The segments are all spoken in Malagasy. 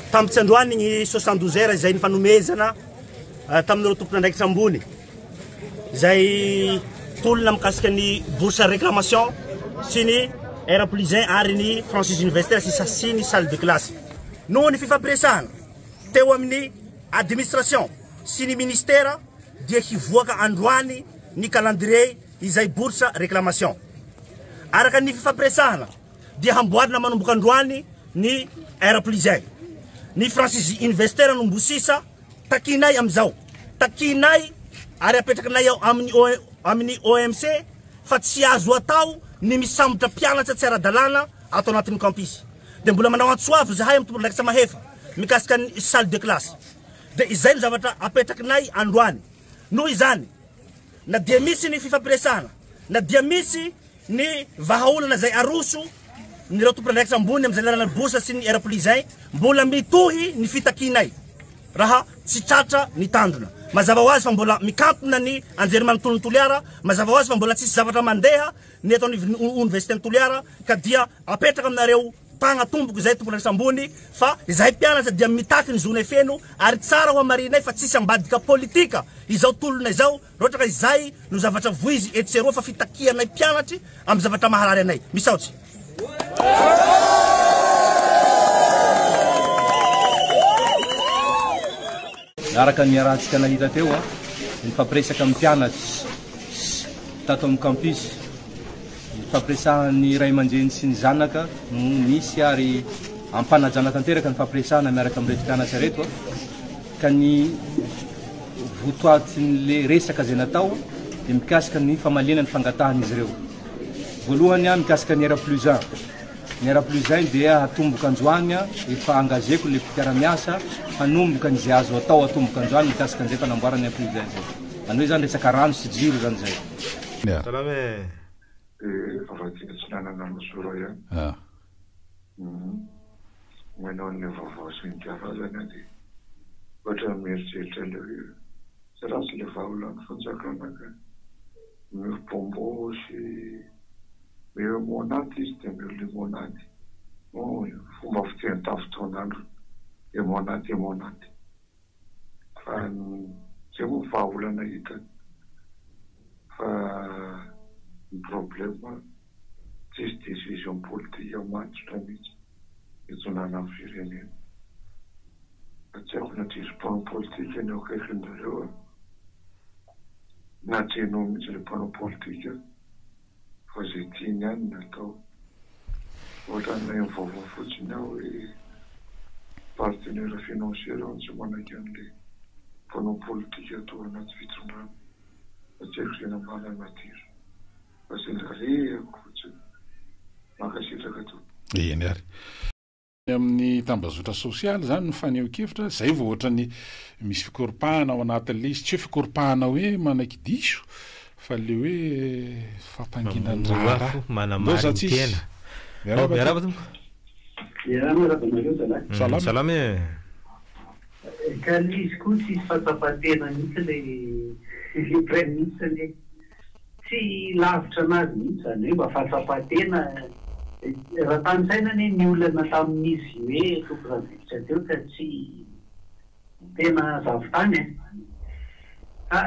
Tamin'ny tsy androany ny 72 heures izay nifanomezana tamin'ireo tompona andraikitra ambony izay tolona mikasika ny bourse réclamation sy ny R plus 1 ary ny franchise universitaire sy ny salle de classe. Noho ny fifampiresahana teo amin'ny administration sy ny ministère dia hivoaka androany ny calendrier izay bourse réclamation. Araka ny fifampiresahana dia hamboarina manomboka androany ny R plus 1. Ny franchise universitaire nombosisa takinay amizao. Takinay ary apetrakanay amin'ny OMC fa tsy azo atao ny misambotra mpianatra tsy ara-dalàna ato anatin'ny campus. Dia mbola manao antsoavy zahay amin'ny tompony andraikitra mahefa mikasika ny salle de classe. Dia izay ny zavatra apetrakanay androany. Noho izany, na dia misy ny fifampiresahana, na dia misy ny vahaolana zay aroso nireo tompony andraikitra ambony amin'izay lalana bourse sy ny R plus 1 mbola mitohy ny fitakinay raha tsy tratra ny tandrona. Mazava ho azy fa mbola mikantona ny anjerimanontolon'ny Toliara, mazava ho azy fa mbola tsisy zavatra mandeha ny atao ny universitén'ny Toliara ka dia apetraka aminareo tagna tomboko izay tompony andraikitra ambony fa izahay mpianatra dia mitaky ny zone feno ary tsara ho amarinay fa tsisy ambadika politika izao tolona izao rohatra ka izay no zavatra voizy etseroa fa fitakianay mpianatry amin'ny zavatra maharary anay. Misaotsy. Araka ny rahantsika nahita teo ny fampiresaka amin'ny mpianatra tato amin'ny campus, ny fampiresahan'ny ray aman-dreny sy ny zanaka no misy ary ampanajana tanteraka ny fampiresahana miaraka amin'ireo mpianatra reto ka ny votoatin'le resaka zay natao dia mikasika ny famalena ny fangatahan'izy ireo. Voalohany mikasika ny R plus 1. Ny R plus 1 dia hatomboka androany efa angazeko le mpiara-miasa hanomboka n'izay azo atao hatomboka androany mikasika an'izay fanamboarana R plus 1 zay. Any hoe zany resaka rano sy jiro zany zay. Salame. Vavatiny tsy nanana mosoro ihany. Manao ny vaovao sy ny karazana dia ohatra mieritreritra le tsy rasy le vahaolany fanjakana ka mimpombo sy meo monady izy dia meo le monady. Fomba fiteny tafotoan'andro monady. Fa zay moa vahaolana hitany. Fa ny problème tsisy décision politique matotra mihitsy hitonana amin'ny firenena. Tsy haiko na tsisy mpanao politika ny eo akaikinareo na trenao mihitsy le mpanao politika fa zay tiany ihany ny atao. Ohatra ny vaovao fotsiny aho hoe partenaire financier ao tsy manaky an'le mpanao politika atao anaty fitondrana. Tsy haiko zay namana natiro. Fa zay rehako fotsiny makasitraka to. Eny ary. Amin'ny tambazotra sosialy zany no faneho-kevitra zay vao ohatra ny misy fikoropahana ao anatin'le izy, tsy hoe fikoropahana hoe manaky diso fa le hoe fampanginan-drara manamary tena. Miaraba tompo. Salame. Ka izy koa tsisy fahasafatena mihitsy le prene mihitsy le tsy lavitra anazy mihitsy zany hoe mba fahasafatena raha tanysaina ny ny olana tamin'izy hoe tompon-drakitra teo ka tsy tena zavitany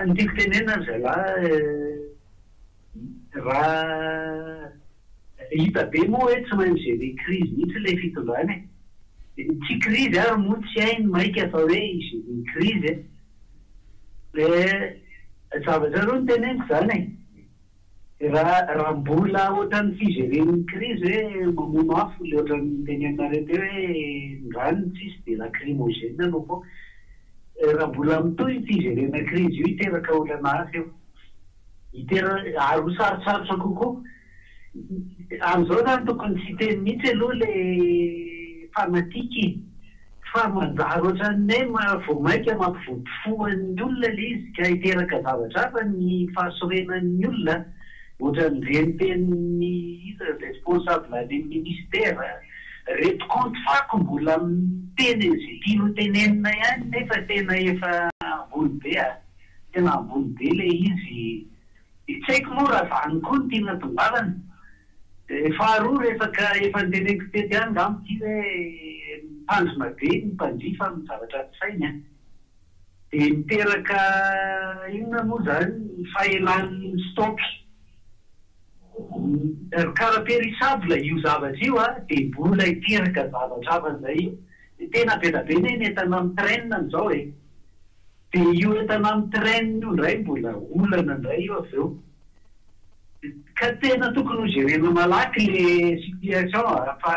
ny tiako tenena zay raha hita be moa hoe tsy maintsy zay crise mihitsy le fitondrana tsy crise ary moa tsy hainy maika fa hoe izy ny crise zavatra roa ny teneniko zany raha mbola ohatran'ny fizeren'ny crise hoe mamono afo le ohatran'ny tenenareo teo hoe ndrany tsisy dia lacrymogène no fo raha mbola mitohy fizerena crise io hiteraka olana hafa eo aro sarotsarotra kokoa amin'izao zany tokony tsy teny mihitsy aloha le fanatiky fa manjary ohatran'ny vao maika mampivotofoan'ny olona le izy ka hiteraka zavatra hafa ny fahasorenan'ny olona ohatran'ny reniten'ny responsable ny ministère reto compte fako mbola miteny zay tiano tenenina ihany nefa tena efa ambony be tena ambony be le izy tsy haiko moa raha zany koa ny tiana tongalana faharoa efa niteneko tety any ngamo ty hoe mpandrona be ny mpanjifa amin'ny zavatra tsy sainy a. Dia miteraka inona moa zany fahelan'ny stock. Caractérisable io zavatra io a, dia mbola hiteraka zavatra hafa zay io. Tena be da be ny entana amin'ny train an'izao e. Dia io entana amin'ny train io indray mbola olana indray io avy eo. Ka tena tokony ho gérena malaky le situation fa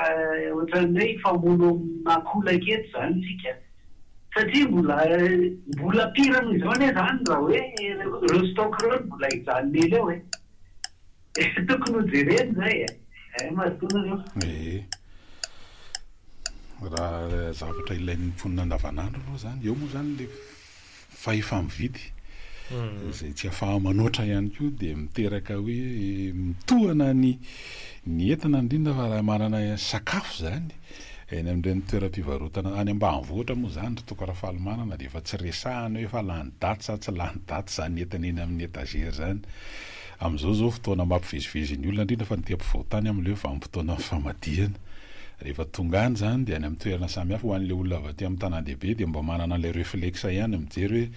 ohatran'ny hoe famono makolaka eto zany isika. Satria mbola pire noho izao anie zany raha hoe reo stock reo mbola hijanona ely eo e. Tokony ho jerena zay e. Mahatonga reo. Raha zavatra ilain'ny mponina andavanandro aloha zany, eo moa zany le fahefa mividy zay tsy ahafaha manoatra ihany koa dia miteraka hoe mitohana ny entana indrindra fa raha manana sakafo zany eny amin'ireny toeram-pivarotana any ambanivohitra moa zany toka raha falimanana dia efa tsy resahana hoe fa lany daty sa tsy lany daty zany entana eny amin'ny étagère zany. Amin'izao zao fotoana mampivezivezy ny olona indrindra fa ny te-mpivoatany amin'ileo vanim-potoana famadihana. Rehefa tonga any zany dia any amin'ny toerana samihafa ho an'ilay olona avy aty amin'ny tanàn-dehibe dia mba manana ilay réflexe ihany mijery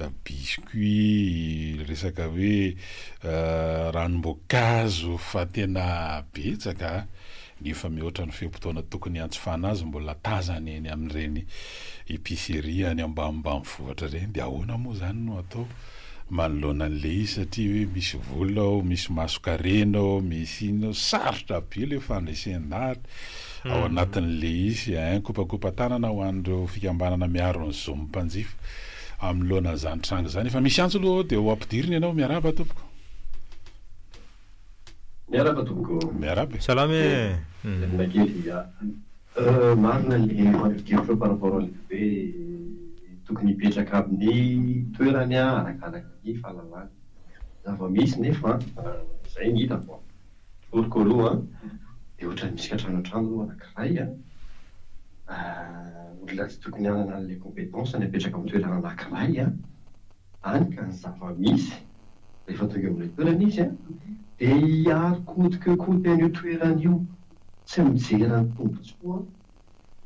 hoe biscuit, resaka hoe ranom-boankazo fa tena betsaka nefa mihoatra ny feom-potoana tokony antsofana azy mbola tazany eny amin'ireny épicerie any ambanimbanivohitra ireny. Dia ahoana moa zany no atao manoloana an'le izy satria hoe misy vola ao, misy masokarena ao, misy ino sarotra be le fandresendahatra ao anatin'le izy kopakopa tanana ho an'ireo fikambanana miaro ny zomy mpanjifa amin'ny loana zany tranga zany. Efa misy antso aloha dia ho ampidiriny ianao miaraba tompoko. Miaraba tompoko. Miaraba. Salame. Nakely marina le marikevitra par rapport ao hoe tokony hipetraka amin'ny toerany arakaraka ny fahalalana. Zava-misy nefa zay ny hitako. Voliko aloha dia ohatran'ny misy katranatrano anankiray olona tsy tokony hanana an'ilay compétence ny apetraka amin'ny toerana anankiray any ka ny zava-misy rehefa tonga amin'ilay toerana izy dia hiarikotikikoty an'io toerana io tsy mijery ny tombontsoa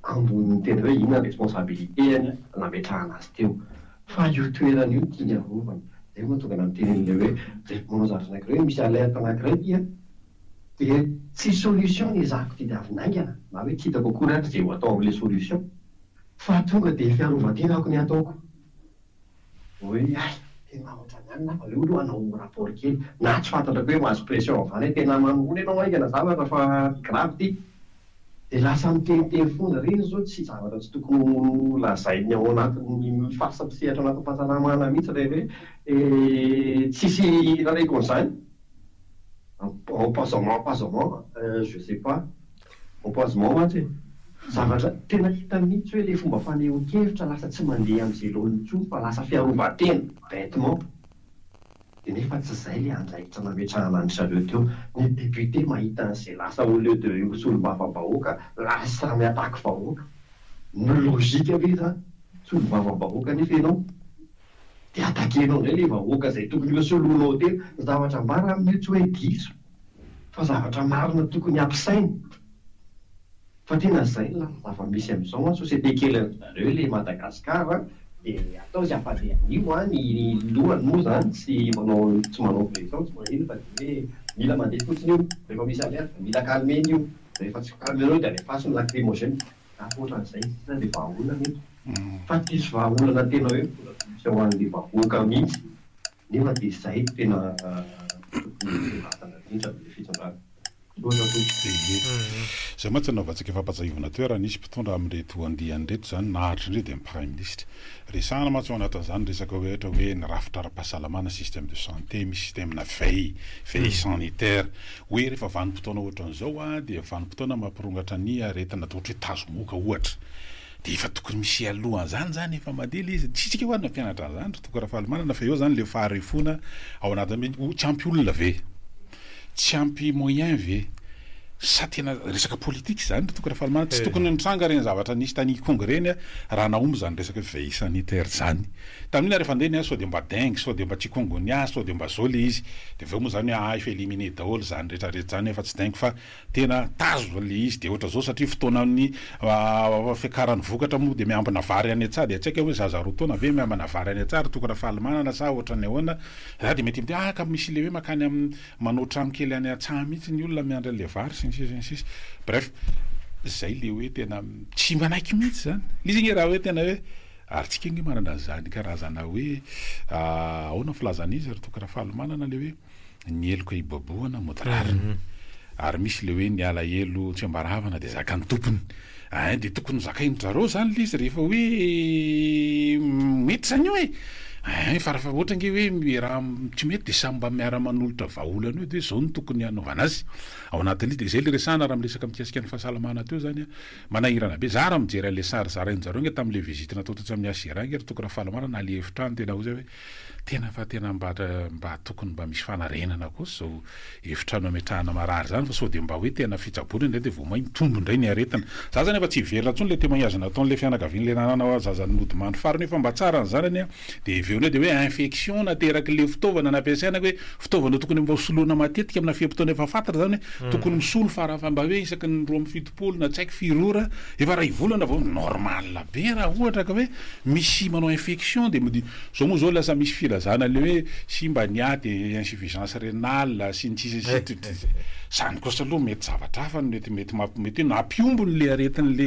ambony tena hoe inona responsabilité nametrahana azy teo fa io toerana io tiany arovana. Zay moa tonga namitenen'ilay hoe rehefa manao zavatra anankiray hoe misy alerte anankiray dia tsy solution ny zako ty diavinaingana na hoe tsy hitako akory ary zay ho atao amin'ilay solution fa tonga dia fiarovan-tena ako ny ataoko hoe tena ohatrany any na fa leo aloha hanao rapport kely na tsy fantatrako hoe mahazo pression avany hoe tena mamony ianao aingana zavatra fa grave ty dia lasa miteniteny fona reny zao tsy zavatra tsy tokony lazainy ao anatin'ny fahasapisehatra ao anatin'ny fahasalamana mihitsy rehefa hoe tsisy rareko an'izany empoisonnement, je sais pas, empoisonnement mantsy zavatra tena hita mihitsy hoe le fomba fanehoan-kevitra lasa tsy mandeha amin'izay lohan'ny intsony fa lasa fiarovan-tena bêtement. Dia nefa tsy izay le andraikitra nametrahana ny zareo teo. Ny député mahita an'izay lasa au lieu de solombavam-bahoaka lasa miataka vahoaka. Ny lôzika ve zany solombavam-bahoaka nefa ianao dia atakenao indray le vahoaka izay tokony ho soloinao teo. Zavatra mbara amin'io tsy hoe diso fa zavatra marina tokony ampisaina. Fa tena izay zava-misy amin'izao société kely an'izareo le Madagasikara dia atao izay hampadehan'io ny lohany moa zany tsy manao pression tsy manino fa dia hoe mila mandeha fotsiny io rehefa misy alerte mila calmena io rehefa tsy calmenao dia alefaso ny lacrymogène ohatran'izay sisa dia vahaolana mihitsy fa tsisy vahaolana tena hoe misy ao an'ilay vahoaka mihitsy nefa dia izay tena vatana mihitsy amin'ilay fitsandrana. Zay matsy navatsika fampatsahivana toerana isy mpitondra amin'reto andiany reto zany naharitra indreo dia prime ministre resahana matsy ao anatin'izany resaka ohatra hoe ny rafitra ara-pahasalamana système de santé misy système-na veille sanitaire hoe rehefa vanim-potoana ohatran'izao dia vanim-potoana mampirongatra ny aretina tohatra hoe tazomoka ohatra dia efa tokony misy alohan'izany zany efa madely izy tsitsika hoanina mpianatra an'izany tokony raha fahalimanana fa eo zany le faharefona ao anatin'ny tsy ampy olona ve tsy ampy moyen ve sa tena resaka politika zany tokony fahalamana tsy tokony nitranga reny zavatra nisy tany congrès raha naomby zany resaka ve sanitaire zany tamin'iny rehefa ndeny sao de mba dengue sao de mba chikungunya sao de mba zao le izy de aveo moa zany hoe efa éliminer daholo zany rehetrarehetra zany efa tsy dengue fa tena tazo le izy de ohatra zao satria fotoana amin'ny fiakaran'ny vokatra moa de miambina vary any tsara de tsaika hoe zaza roa taona ve miambina vary any tsara tokony fahalamanana sa ohatra ny ahoana za de mety mity ka misy le hoe makany amin'ny manao trano kely any atsahana mihitsy ny olona miandra le vary sisy bref zay le hoe tena tsy manaiky mihitsy zany izy igny raha hoe tena hoe ary tsika igny manana zany karazana hoe ahoana filazana izy ary tokony fahalamanana le hoe ny eloko ibaboana modrariny ary misy le hoe ny alahelo tsy ambaravana de zaka ny tompony de tokony zakainy zareo zany le izy rehefa hoe mety zany hoe farafa ohatra nge hoe raha tsy mety de samy mba miara-manolotra vahaolana io de zao ny tokony anaovana azy ao anatin'izy de zay le resana raha miresaka mikasika ny fahasalamana teo zany manahirana be za raha mijery an'le sary zarain'jareo nge tam'le visite natao tatsy amin'ny Asira nge tokony fahalamana na le efitrano tena ho zay hoe tena fa tena mba tokony mba misy fanarenana koa zao efitrano ametrahana marary zany fa sao de mba hoe tena fitsaboana indray de vao mahay mitombo indray ny aretina za zany efa tsy hiverina ntsony le témoignage nataon'le fianakaviany le nanana zazany modimano fariny fa mba tsara ny zanany de veona de hoe infection nateraky le fitaovana nampiasaina hoe fitaovana tokony mba hosoloana matetika amina fiam-potoana efa fantatra zany hoe tokony misolo farafa mba hoe isaky ny 12 na tsaiky firora efa raha ivolana vao normal be raha ohatra ka hoe misy manao infection de modi zao moa zao lasa misy filazana le hoe sy mba nia de insuffisance rénale sy ny tsisy zany kosa aloha mety zavatra hafa mety nampiombony le aretin'le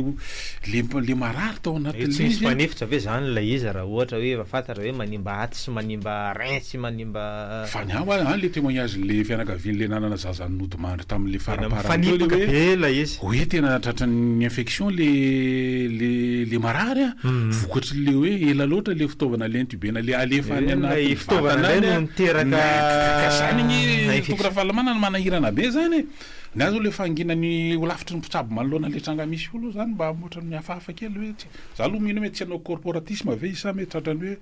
le marary tao anatin'le izy manefitra ve zany la izy raha ohatra hoe efa fantatra hoe manimba aty sy manimba rein sy manimba fa ny le témoignage le fianakaviany le nanana zazany nodomandry tamin'le faraparanifanipaka be la izy hoe tena tratran'ny infection le marary vokatry le hoe ela loatra le fitaovana le intubena le alefa any anaty fitaovana no niteraka zany igny tokony fahalamana ny manahirana be zany ny azo le fanginany olafitry ny mpitsabo manoloana le tranga misy olo zany mba moatra ny hafahafa kely hoe za aloha mino mety tsy hanao corporatisme ve isa mety tratrany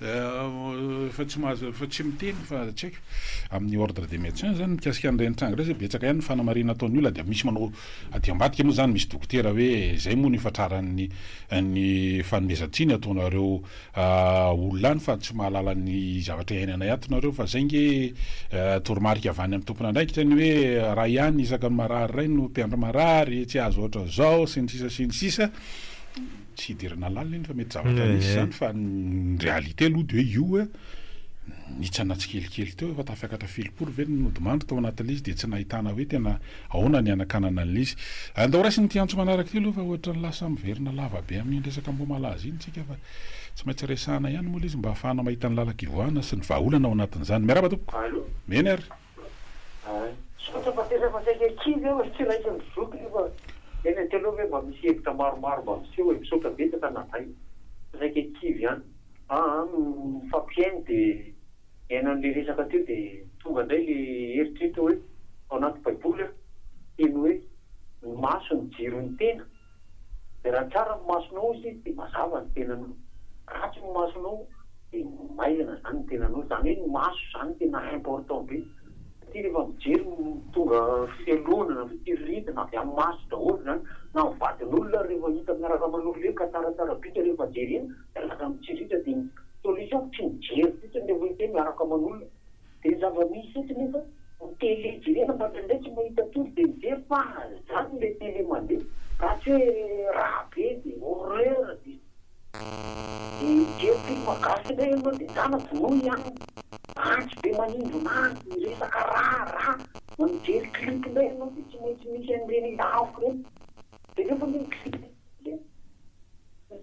hoe fa tsy miteny fa tsy haiko amin'ny ordre des médecins zany mikasika an'ireny tranga reny betsaka ihany ny fanamarina ataon'ny olona de misy manao aty ambadika moa zany misy dokotera hoe zay moa ny fatraran'ny fanomezantsiny ataonareo olona any fa tsy mahalala ny zavatra iainana iatonareo fa zay nge toromarika avy any amin'ny tompona andraikitra ny hoe raha ihany isaka ny marary ray no mpiandro marary tsy azo ohatra zao sy ny sisa tsy hidirana lalina iny fa mety zavatra misy zany fa ny réalité aloha de hoe io nitsana tsikelikely teo efa tafiakatra filipolo ve ny nodimandry tao anatin'le izy de tsy nahitana hoe tena ahoana ny anakanana an'izy andao rasy ny tiantso manaraka ty aloha fa ohatra ny lasa miverina lava be amin'ny resaka mbo malaza iny tsika fa tsy maintsy resahana ihany moa le izy mba hahafahana mahita ny lalaka ivoahana sy ny vahaolana ao anatin'izany miaraba tompoko meny ary sotra fa tena fa saika kivy eo tsy raika mizoky fa eny teloha hoe mba misy hevitra maromaro mba miseho hoe misotra betsaka nazay saika kivy ihany mifampiainy de ianan'le resaka teo de tonga indray le eritreritra hoe ao anaty baiboly teny hoe ny maso ny jiro ny tena de raha tsara ny masonao izy de mazava ny tenanao ratsy ny masonao de mailana zany ny tenanao zany hoe ny maso zany tena important be ty rehefa mijery tonga fialonana fitiriritana avy amin'ny maso daholo zany na mivadin'olona rehefa hita miaraka manolo le ka tsaratsara bitra rehefa jery iny de lasa mitsiritra de solution tsy mijery fitsiny rehefa hita miaraka manolona de zava-misy etsy nefa tele jerena mandraindray tsy mahita tory de mijery fa zany le tele mandeha raha tsy hoe raha be de horreur de mijery film gasy indray ianao de zana vonoy ihany antsy be manindro nantsy resaka raha mijery clip indray ianao de tsy maintsy misy an'ireny lafo reny de nefa le clip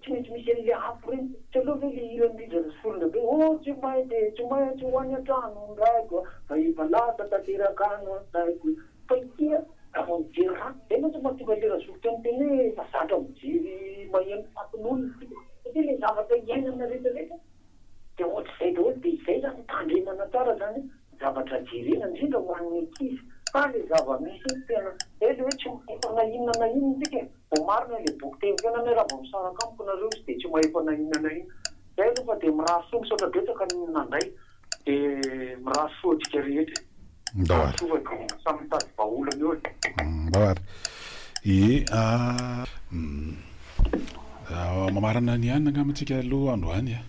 tsy maintsy misy an'le afo reny tsy aloha ve le iran'indrindra solona be tsy mahay de tsy mahay tsy hoany an-trano ndraiko fa efa lasa tanterakano antaiko fa itia raha mijery raha de ma tsy mahatonga lera solika ny teny hoe fa zatra mijery maheno fatin'olona satria le zavatra iainana rehetrarehetra de ohatr'izay daholo de izay zany tandremana tsara zany zavatra jerena indrindra ho an'ny ankizy fa le zava-misy tena le hoe tsy mahefa nahinana na ino tsika vo marina le boky teny fiainana raha vao misaraka amiko nareo izy de tsy mahefa nahinana na ino zay aloha fa de mirary soa misaotra betsaka ny nandray de mirary soa atsika rehetra Ndawary. Samy mitady vaolana eo. Ndawary. Mamarana ny anina angamatsika aloha androany a.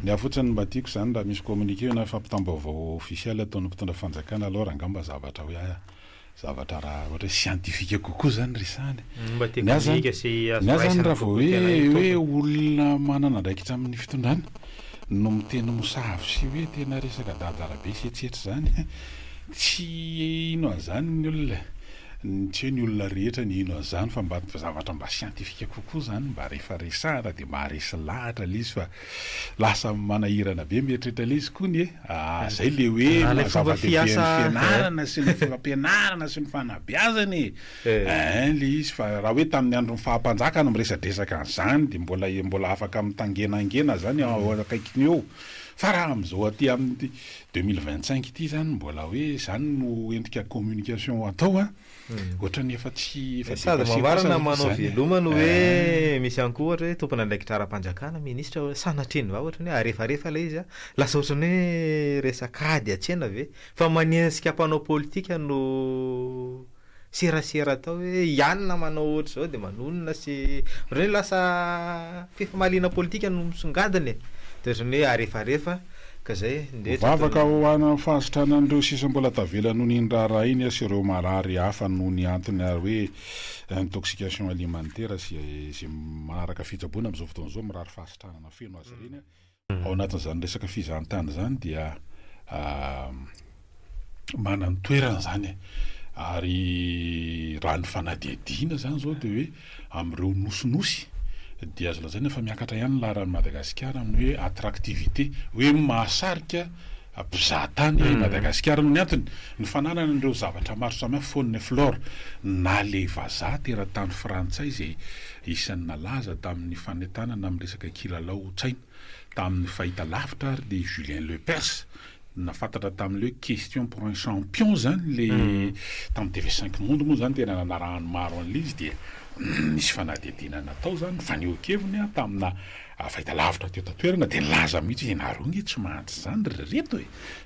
Ny afotsiny mba tiako zany raha misy communiqué na fampitam-baovao officiel ataon'ny mpitondra fanjakana aloha raha angamba zavatra hoe zavatra raha ohatra scientifique kokoa zany resany. Ny aza zany raha vao hoe olona manana andraikitra amin'ny fitondrana no miteny mosavy sy hoe tena resaka dadarabe sy etsetra zany tsy ino an'izany ny olona tsy hoe ny olona rehetra ny ino an'izany fa mba zavatra mba scientifique kokoa zany mba rehefa resahana dia maharesy lahatra l'izy fa lasa manahirana be mieritreritra l'izy koa ny zay le hoe zava-dehibe ny fianarana sy ny fampianarana sy ny fanabeazany le izy fa raha hoe tamin'ny andro ny fahampanjaka no miresadresaka an'izany dia mbola afaka mitangenangena zany ao akaikiny eo fa raha amin'izao aty amin'ny 2025 ity zany mbola hoe zany no endrika communication atao ohatra ny efa tsy sady mamarana manao velomany hoe misy ihany koa ohatra hoe tompona andraikitra ara-panjakana ministra sanatreny va ohatra ny hoe arefarefa ilay izy lasa ohatrany hoe resakady atsena ve fa manesika mpanao politika no serasera atao hoe ianina manao ohatra zao dia manonona sy hoe lasa fifamaliana politika no misongadiny dia ohatrany hoe arefarefa ka zay vavaka hoana fahasitrana an'ireo sisa mbola tavela noho ny indrara iny sy ireo marary hafa noho ny antony hoe intoxication alimentaire sy manaraka fitsaboana amin'izao fotoana izao mirary fahasitranana feno azy ireny ao anatin'izany resaka fizahantany zany dia manany toerana zany ary raha ny fanadihadiana zany zao dia hoe amin'ireo nosy dia azo lazaina fa miakatra ihany laharan'ny Madagasikara amin'ny hoe attractivité hoe mahasarika mpizahatany i Madagasikara no ny antony ny fananana an'ireo zavatra maro samihafa faune et flore na le vazaha teratany frantsay izay isan'ny nalaza tamin'ny fanentanana amin'ny resaka kilalao tsaina tamin'ny fahita lavitra ary de Julien Lepers nafantatra tamin'le hoe question pour un champion zany le tamin'ny TV5 Monde moa zany tena nanarahany maro an'le izy dia misy fanadihadiana natao zany fanehoan-keviny tamina fahita lavitra teo tatoerana dia nilaza mihitsy hoe nareo nge tsy mahantra zany reto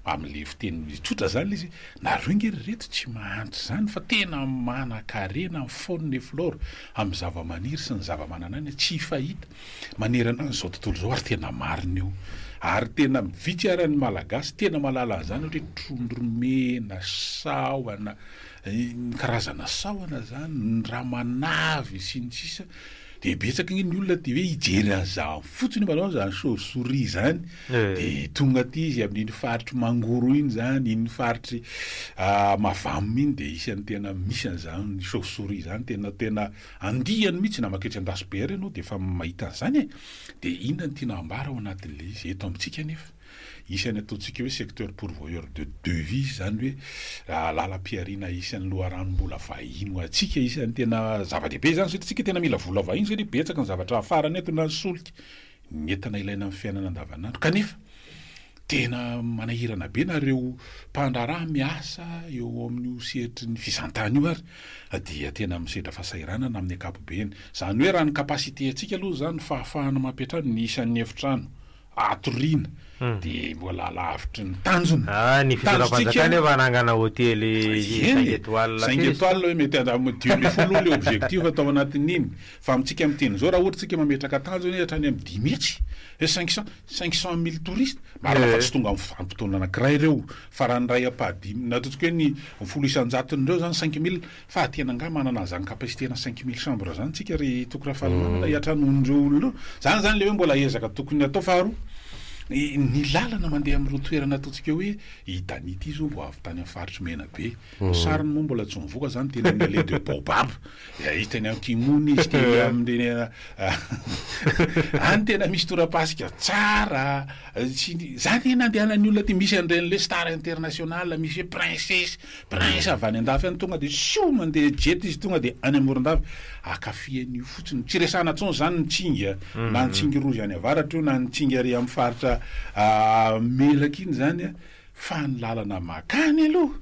amin'le fiteny tsotra zany izy nareo nge reto tsy mahantra zany fa tena manan-karena amin'ny faune et flore amin'ny zava-maniry sy ny zava-mananany tsy fahita manerana an'izao tontolo zao ary tena marina eo ary tena vitsy ary ny malagasy tena malala an'izany hoe trondromena saoana karazana saoana zany ny ramanavy sy ny sisa dia betsaka ny olona dia hoe hijery an'izany fotsiny manao zany chauve-souris zany dia tonga aty izy amin'iny faritry mangoro iny zany iny faritry mavamina iny dia isan'ny tena misy an'izany chauve-souris zany tena andihany mihitsy na maketry an-dasobe ary ianao dia efa mahita an'izany dia inona ny tiana ambara ao anatin'le izy eto amintsika nefa isany ataontsika hoe secteur pourvoyeur de devis zany hoe lalam-piariana isan'ny loharanombola vahiny ho atsika isan'ny tena zava-dehibe zany satria tsika tena mila vola vahiny satria betsaka ny zavatra afarany eto na solika ny entana ilaina amin'ny fiainana andavanandro kanefa tena manahirana be nareo mpandraraha miasa eo amin'ny sehatry ny fizantany io ary dia tena misedra fahasahiranana amin'ny ankapobeny zany hoe raha ny kapasité atsika aloha zany fahafahana mampiatrano ny isan'ny efitrano atoriana dia mbola lavitry ny tanjony ny fitondram-panjakana efa anangana hôtely 5 étoiles 5 étoiles hoe mety dimy folo le objectif atao anatin'iny fa amintsika miteny zao raha ohatra tsika mametraka tanjony hatrany amin'ny 10 mihitsy 500 000 touristes marina fa tsy tonga amin'ny fotoana anankiray ireo fa raha ny ray ampahadimy nataontsika hoe ny 10,000 zany 5 000 fa tena nga manana zany kapasité na 5 000 chambre zany tsika ry tokony rahafahalamana hiatranon'ireo olona zany le hoe mbola ezaka tokony atao faharoa ny lalana mandeha amin'ireo toerana ataontsika hoe hitanity izy mbo avy tany amin'ny faritry mena be sariny moa mbola tsy mivoaka zany tena le de baobab izy teny ankimony izy te amin'ny any tena misy torapasika tsara zany nandehanany olona ty misy an'iren'le star international misy hoe prince avy any andafy any tonga de sio mandeha jet izy tonga de any amorondavy akafian'io fotsiny tsy resana tsony zany nitsinga na nitsingy rozy any avaratra io na nitsingy ary amin'ny faritra melaka iny zany fa ny lalana makany aloha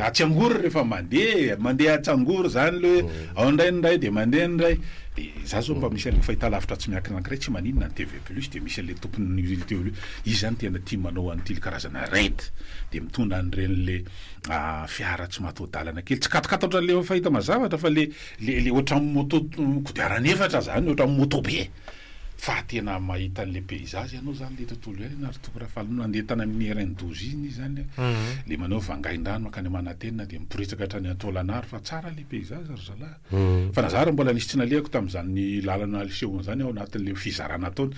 atsangoro rehefa mandeha atsangoro zany le hoe ao ndray de mandeha ndray de za zao mba misy fahita lavitra tsy miankina ankiray tsy maninona ny TV plus de misy le tompony teo izy zany tena tia manao an'ity karazana raid de mitondra an'ireny le fiara tsy mataho-dalana kely tsy katokatotra le fahita mazavatra fa le ohatran'ny moto kodiarana efatra zany ohatran'ny moto be fa tena mahita le paysage ianao zany le tontolo eny na toko raha falona andeha tany amin'ny RN12 iny zany le manao vangain-drano makany Manantena de miporisaka hatrany Antolanaro fa tsara le paysage ry zalahy fa nazara mbola nisy tsy nalehako tamin'izany lalana lyseho zany ao anatin'le fizarana ataony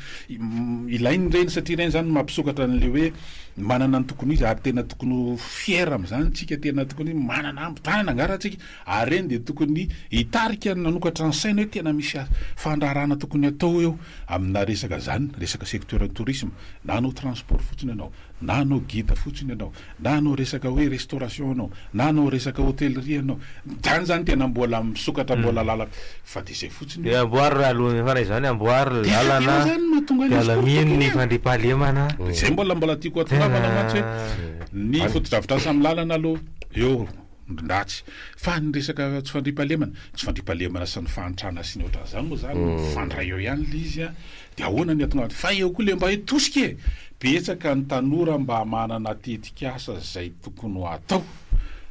ilainy reny satria reny zany mampisokatra an'le hoe manana ny tokony izy ary tena tokony fier am'izany tsika tena tokony manana ampitanana angaratsika ary reny de tokony hitarika nanokatra ny saina hoe tena misy fandraharana tokony atao eo amina resaka zany resaka secteur tourisme na anao transport fotsiny ianao na anao guide fotsiny ianao na anao resaka hoe restauration anao na anao resaka hôtellerie anao zany tena mbola misokatra mbola lalaka fa de zay fotsiny amboary aloha fanay zany amboary lalana fialaminy ny fandripahalemana zay mbola tiako atolavana mantsy ny foto-davitra samy lalana aloha eo ndatsy fa ny resaka tsy fandripahalemana sy ny fahantrana sy ny ohatran'izany moa zany fandray eo ihany le izy de ahoana ny atonga fa eo koa le mba hitosika betsaka ny tanora mba manana tetikasa zay tokony ho atao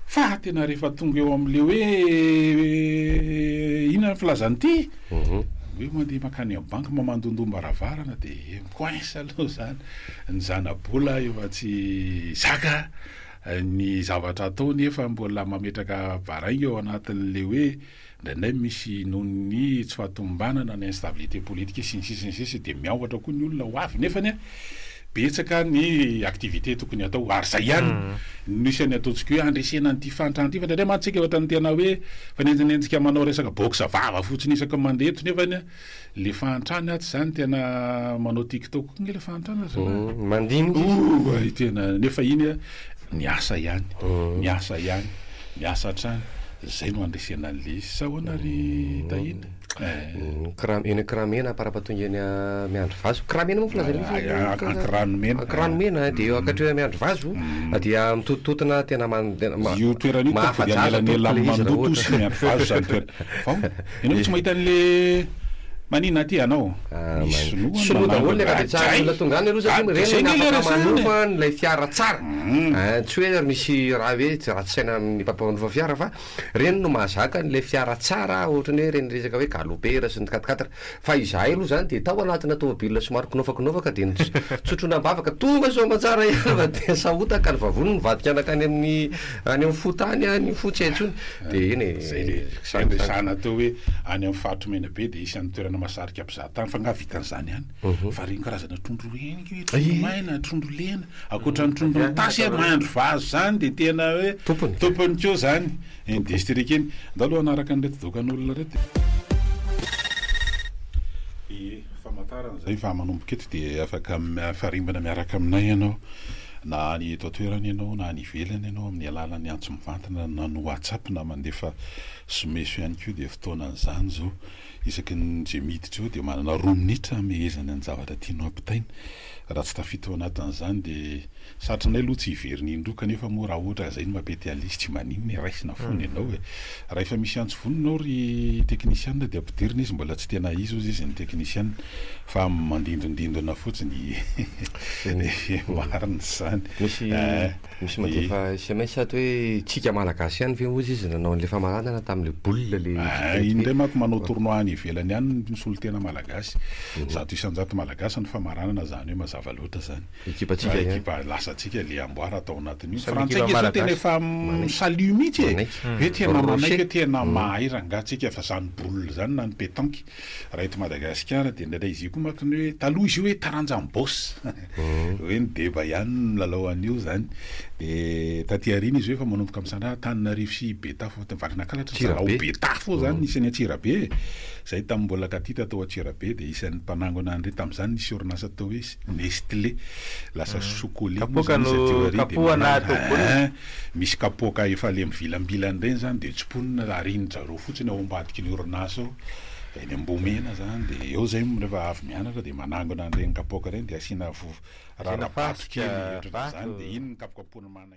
fa tena rehefa tonga eo am'le hoe inona ny filazanyity hoe mandeha makany amin'ny banky mamandondomba-ravarana de coince aloha zany ny zana-bola eo tsy zaka ny zavatra atao nefa mbola mametraka baraigny eo anatin'le hoe ndraindray misy nohony tsy fahatombanana ny instabilité politique sy ny sisy de miaohatra koa ny olona ho avy nefany betsaka ny activité tokony atao ary zay ihany nisy any ataontsika hoe andresena an'ity fantrana ity fa ndraindray mantsika ohatra ny tena hoe fanenjanenjika manao resaka boxa vava fotsiny isaka mandeha eto nefany le fahantrana aty zany tena manao TikTok koa le fahantrana zany mandiniky tena nefa iny niasa ihany niasa trany zay no andresena an'le izy sa hoana ry tahina eny kramena parapatonga eny miandro vazo kramena moa filazankranomena de akatrea miandro vazo dia mitototona tena io toerana mahafajamandoto sy miandro vazo zany toerana fa ianao tsy mahita an'le manina aty anao solodaolo la tonga any aloha satria nylay fiara tsara tsy hoe misy raha hoe raha tsy saina amin'ny mpampamanova fiara fa reny no mahazaka n'le fiara tsara ohatrany hoe reny resaka hoe galopera sy ny katikatatra fa izahay aloha zany de tao anatina tomobile somary kinofakinovaka de tsotrona mbavaka tonga so matsara iava de sahotaka ny vavony mivadika anakany any amin'ny fotany any fotsy aintsony de iny zay resana atao hoe any amin'ny fahatromena be de isan'ny toerana masarika mpizahatany fa ngavitan'izany ihany fa reny karazana trondro reny maina trondro lena akoatra ny trondro tasy mahandro vazo zany de tena hoe tompony keo zany district eny ndaloha anaraka an'irety dokan'olona rety famantaran'izay fa manomboka eto de afaka farimbana miaraka aminay ianao na ny eto toerana ianao na ny ivelany ianao amin'ny alalan'ny antso mivantana na ny WhatsApp na mandefa someso ihany koa de fotoanan'izany zao isaky ny je miditra eo de manana 2 minitra mehezany ny zavatra tianao ampitaina raha tsy tafito anatin'izany de satranay aloha tsy hiveriny indroka nefa moa raha ohatra zay ny mapetialisy tsy maninona raisina foana ianao hoe raha efa misy antso voninao ry technicien de ampidirina izy mbola tsy tena izy ozy izy ny technicien fa mandindondindona fotsiny marina zany misy matefa SMS ato hoe tsika malagasy ihany ve ozy izy nanao an'le famaranana tamin'le boule le indray manko manao tournoi any ivelany ihany misolo tena malagasy zato isanjato malagasy ny famaranana zany hoe mazava loatra zany ekipa lasatsika le amboara atao anatin'io frantsay izy tena efa misalio mihitsy hoe tena manaiky hoe tena mahirangatsika fa zany boule zany na ny pétanque raha eto Madagasikara de ndraindray izy io koa makony hoe taloha izy io hoe taranjany boss hoe ny deba ihany milalao an'io zany de taty arina izy hoe fa manomboka am'sana Tananarivo sy Betafo vakinankaratra zarao Betafo zany isan'ny Atsirabe zay tamin'ny mbola katita atao Atsirabe de isan'ny mpanango anandre tamin'izany nisy orinasa atao hoe Nestlé lasa chocolat misy kapoaka efa le mivilambilany reny zany de tsiponina arinjaro fotsiny ao ambadiky ny orinasa ao eny Ambomena zany de eo zay rehefa avy mianatra de manango anandreny kapoaka reny de asiana rarapato kely zany de iny ny kapokapoana mana